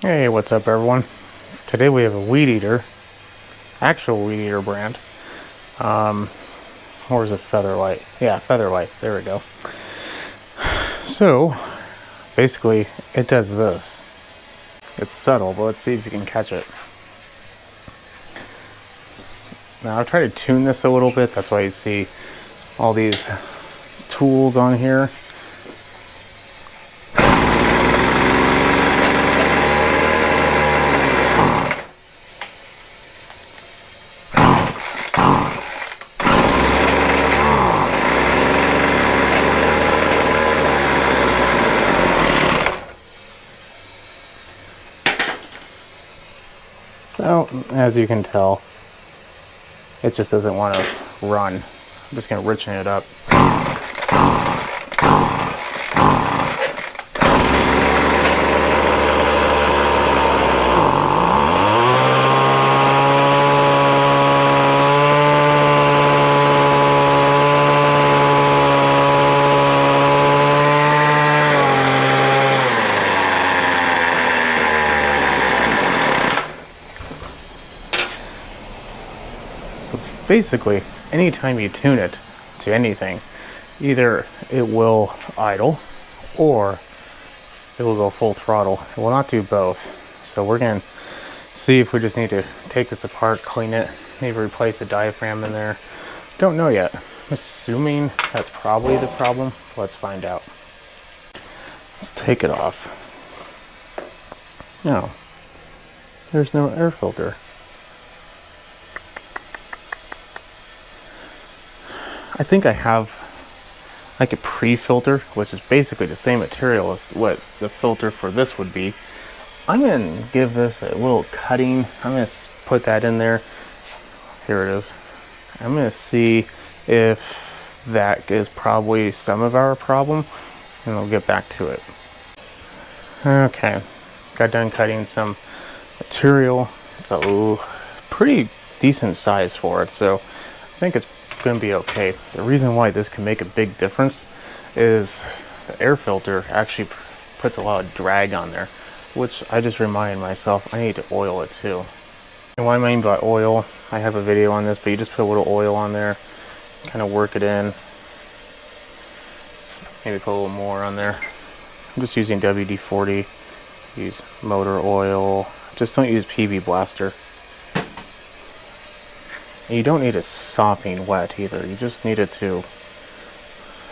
Hey, what's up everyone? Today we have a weed eater, actual weed eater brand. Or is it FeatherLite? Yeah, FeatherLite, there we go. So, basically, it does this. It's subtle, but let's see if you can catch it. Now, I'll try to tune this a little bit, that's why you see all these tools on here. So, as you can tell, it just doesn't want to run. I'm just going to richen it up. So basically, anytime you tune it to anything, either it will idle or it will go full throttle. It will not do both. So we're going to see if we just need to take this apart, clean it, maybe replace the diaphragm in there. Don't know yet. I'm assuming that's probably the problem. Let's find out. Let's take it off. No, there's no air filter. I think I have like a pre-filter, which is basically the same material as what the filter for this would be. I'm going to give this a little cutting. I'm going to put that in there. Here it is. I'm going to see if that is probably some of our problem, and we'll get back to it. Okay, got done cutting some material. It's a pretty decent size for it, so I think it's going to be okay. The reason why this can make a big difference is the air filter actually puts a lot of drag on there, which I just reminded myself I need to oil it too. And what I mean by oil, I have a video on this, but you just put a little oil on there, kind of work it in, maybe put a little more on there. I'm just using WD-40, use motor oil, just don't use PB Blaster. And you don't need it sopping wet either, you just need it to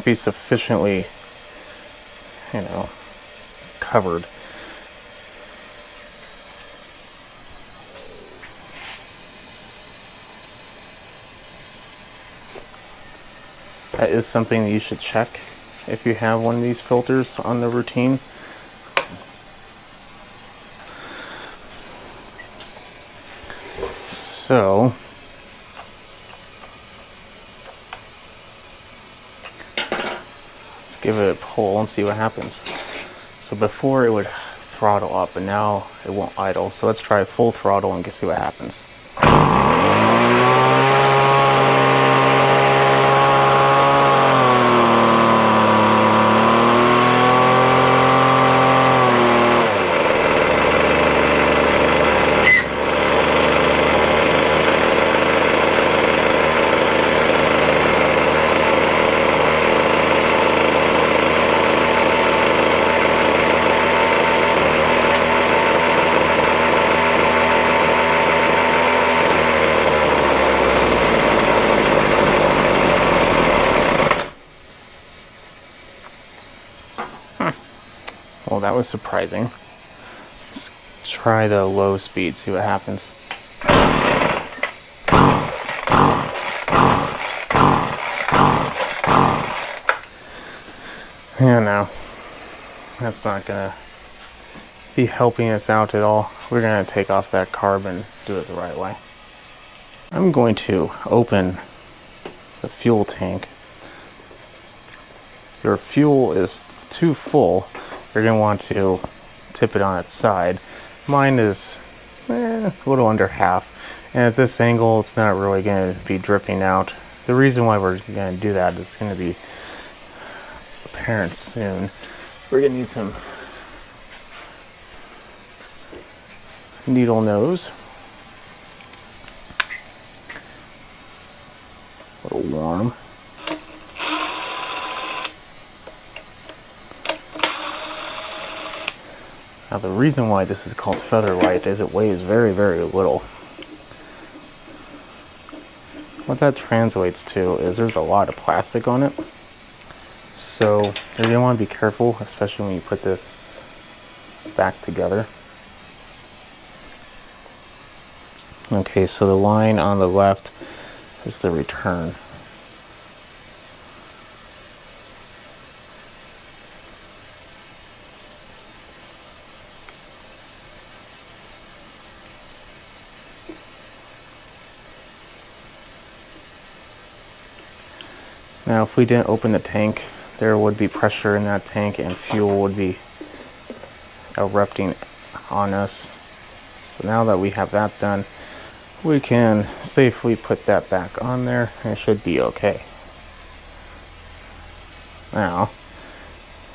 be sufficiently, covered. That is something that you should check if you have one of these filters on the routine. So, let's give it a pull and see what happens. So before it would throttle up, and now it won't idle. So let's try full throttle and see what happens. Well, that was surprising. Let's try the low speed, see what happens. Yeah, no, that's not gonna be helping us out at all. We're gonna take off that carb and do it the right way. I'm going to open the fuel tank. Your fuel is too full. You're going to want to tip it on its side. Mine is a little under half, and at this angle it's not really going to be dripping out. The reason why we're going to do that is going to be apparent soon. We're going to need some needle nose. A little warm. Now the reason why this is called FeatherLite is it weighs very, very little. What that translates to is there's a lot of plastic on it. So you're going to want to be careful, especially when you put this back together. Okay, so the line on the left is the return. Now if we didn't open the tank, there would be pressure in that tank and fuel would be erupting on us. So now that we have that done, we can safely put that back on there and it should be okay. Now,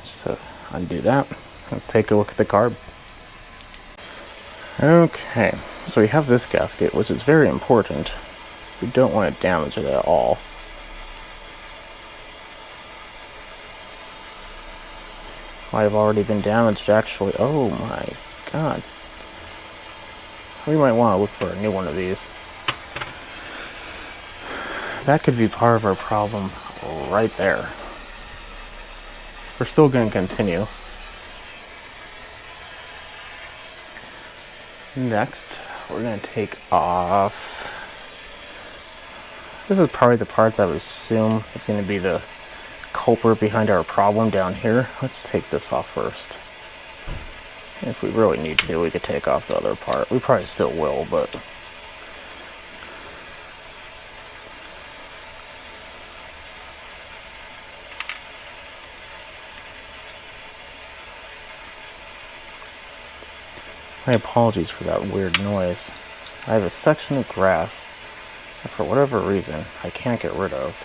just undo that. Let's take a look at the carb. Okay, so we have this gasket, which is very important. We don't want to damage it at all. I've already been damaged, actually. Oh my god. We might want to look for a new one of these. That could be part of our problem right there. We're still going to continue. Next, we're going to take off. This is probably the part that I would assume is going to be the culprit behind our problem down here. Let's take this off first. If we really need to, we could take off the other part. We probably still will, but my apologies for that weird noise. I have a section of grass that for whatever reason I can't get rid of.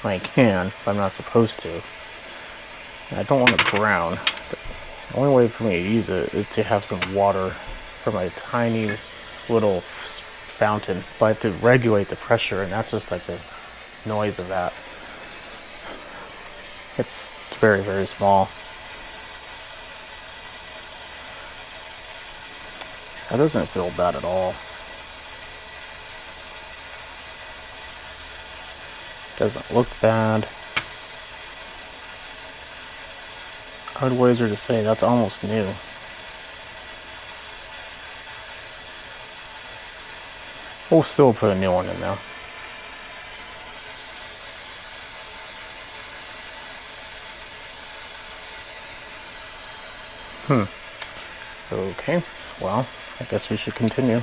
I can, but I'm not supposed to. And I don't want it brown. The only way for me to use it is to have some water from a tiny little fountain. But I have to regulate the pressure, and that's just like the noise of that. It's very, very small. That doesn't feel bad at all. Doesn't look bad. I would wager to say that's almost new. We'll still put a new one in though. Okay, well, I guess we should continue.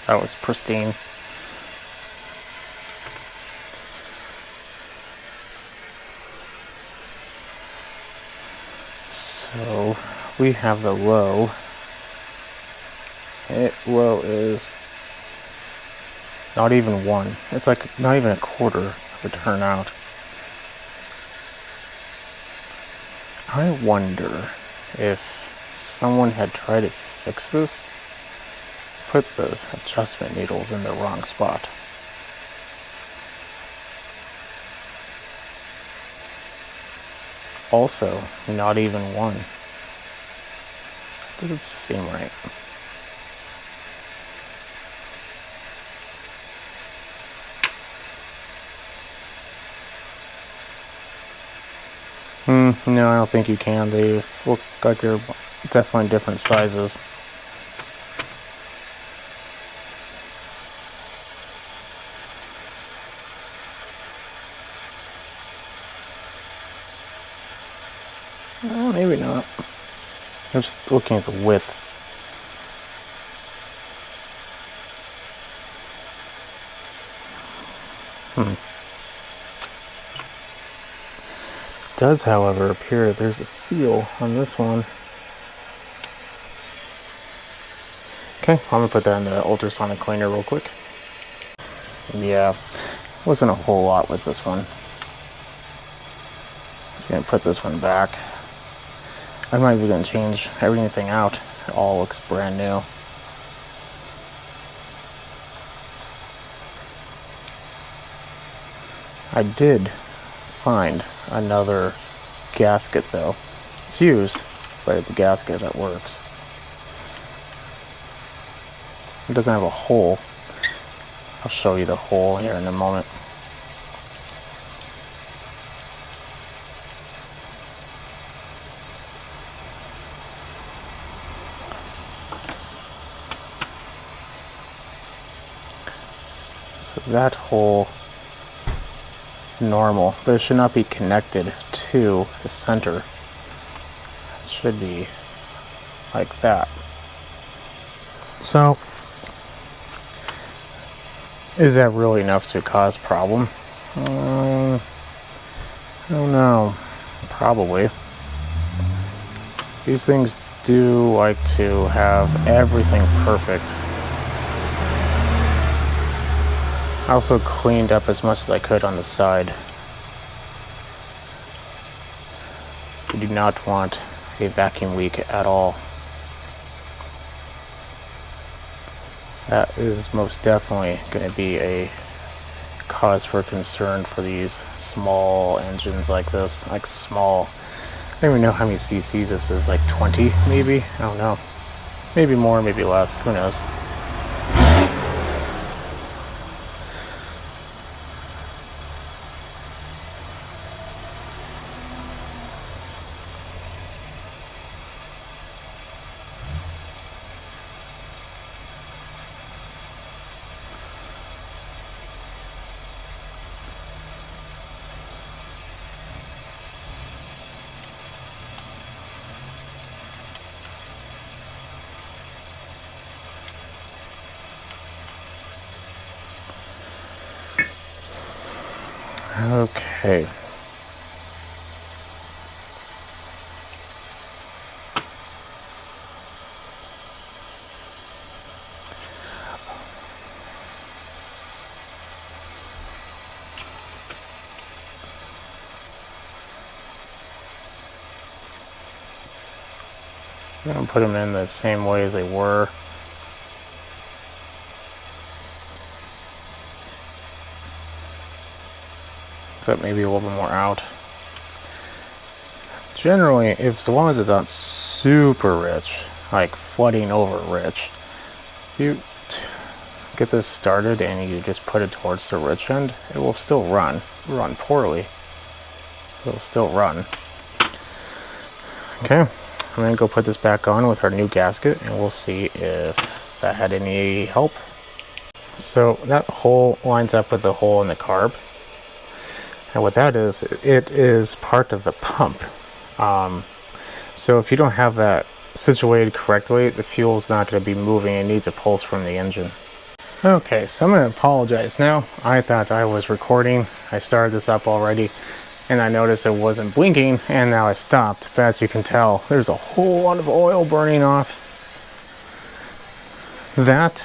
That was pristine. So we have the low. Low is not even one. It's like not even a quarter of a turnout. I wonder if someone had tried to fix this, put the adjustment needles in the wrong spot. Also, not even one. Doesn't seem right. No, I don't think you can. They look like they're definitely different sizes. Well, maybe not. I'm just looking at the width. does, however, appear there's a seal on this one. Okay, I'm gonna put that in the ultrasonic cleaner real quick. Yeah, wasn't a whole lot with this one. Just gonna put this one back. I'm not even gonna change everything out. It all looks brand new. I did find another gasket though. It's used, but it's a gasket that works. It doesn't have a hole. I'll show you the hole here in a moment. So that hole is normal, but it should not be connected to the center. It should be like that. So, is that really enough to cause a problem? I don't know. Probably. These things do like to have everything perfect. I also cleaned up as much as I could on the side. We do not want a vacuum leak at all. That is most definitely going to be a cause for concern for these small engines like this. Like small. I don't even know how many cc's this is. Like 20 maybe? I don't know. Maybe more, maybe less. Who knows? Okay. I'm going to put them in the same way as they were. Except maybe a little bit more out. Generally, as long as it's not super rich, like flooding over rich, you get this started and you just put it towards the rich end, it will still run poorly. It'll still run. Okay, I'm gonna go put this back on with our new gasket and we'll see if that had any help. So that hole lines up with the hole in the carb. And what that is, it is part of the pump. So if you don't have that situated correctly, the fuel's not going to be moving. It needs a pulse from the engine. Okay, so I'm going to apologize now. I thought I was recording. I started this up already and I noticed it wasn't blinking and now I stopped. But as you can tell, there's a whole lot of oil burning off. That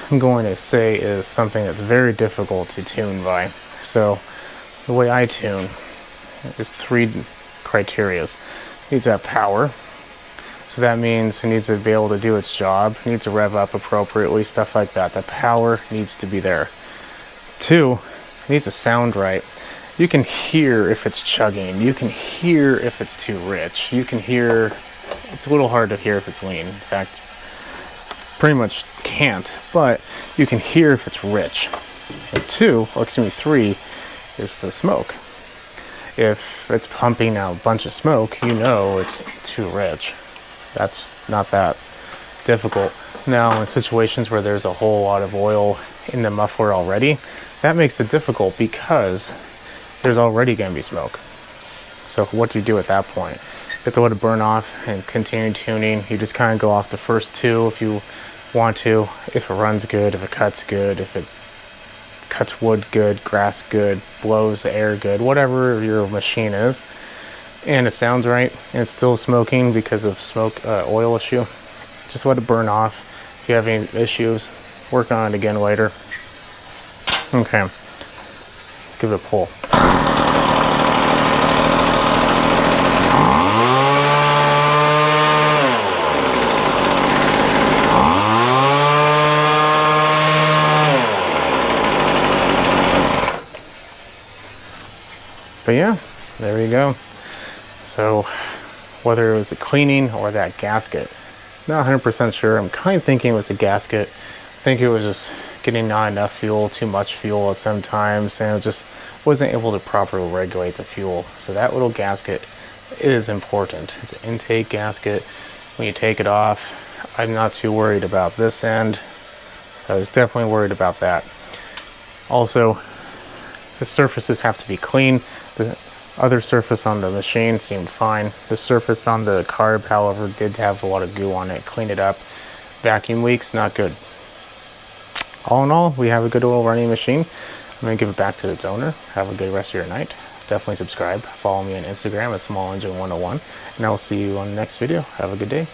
I'm going to say is something that's very difficult to tune by. So the way I tune is 3 criteria. It needs to have power. So that means it needs to be able to do its job. It needs to rev up appropriately, stuff like that. The power needs to be there. 2, it needs to sound right. You can hear if it's chugging. You can hear if it's too rich. You can hear, it's a little hard to hear if it's lean. In fact, pretty much can't, but you can hear if it's rich. And 3 is the smoke. If it's pumping out a bunch of smoke, you know it's too rich. That's not that difficult. Now, in situations where there's a whole lot of oil in the muffler already, that makes it difficult because there's already going to be smoke. So what do you do at that point? You have to let it burn off and continue tuning. You just kind of go off the first 2 if you want to, if it runs good, if it cuts good, if it cuts wood good, grass good, blows air good, whatever your machine is, and it sounds right, and it's still smoking because of smoke oil issue, just let it burn off. If you have any issues, work on it again later. Okay, let's give it a pull. But yeah, there you go. So whether it was the cleaning or that gasket, not 100% sure. I'm kind of thinking it was the gasket. I think it was just getting not enough fuel, too much fuel at some times, and it just wasn't able to properly regulate the fuel. So that little gasket is important. It's an intake gasket. When you take it off, I'm not too worried about this end. I was definitely worried about that. Also, the surfaces have to be clean. The other surface on the machine seemed fine. The surface on the carb, however, did have a lot of goo on it. Clean it up. Vacuum leaks, not good. All in all, we have a good oil running machine. I'm going to give it back to its owner. Have a good rest of your night. Definitely subscribe. Follow me on Instagram at SmallEngine101. And I will see you on the next video. Have a good day.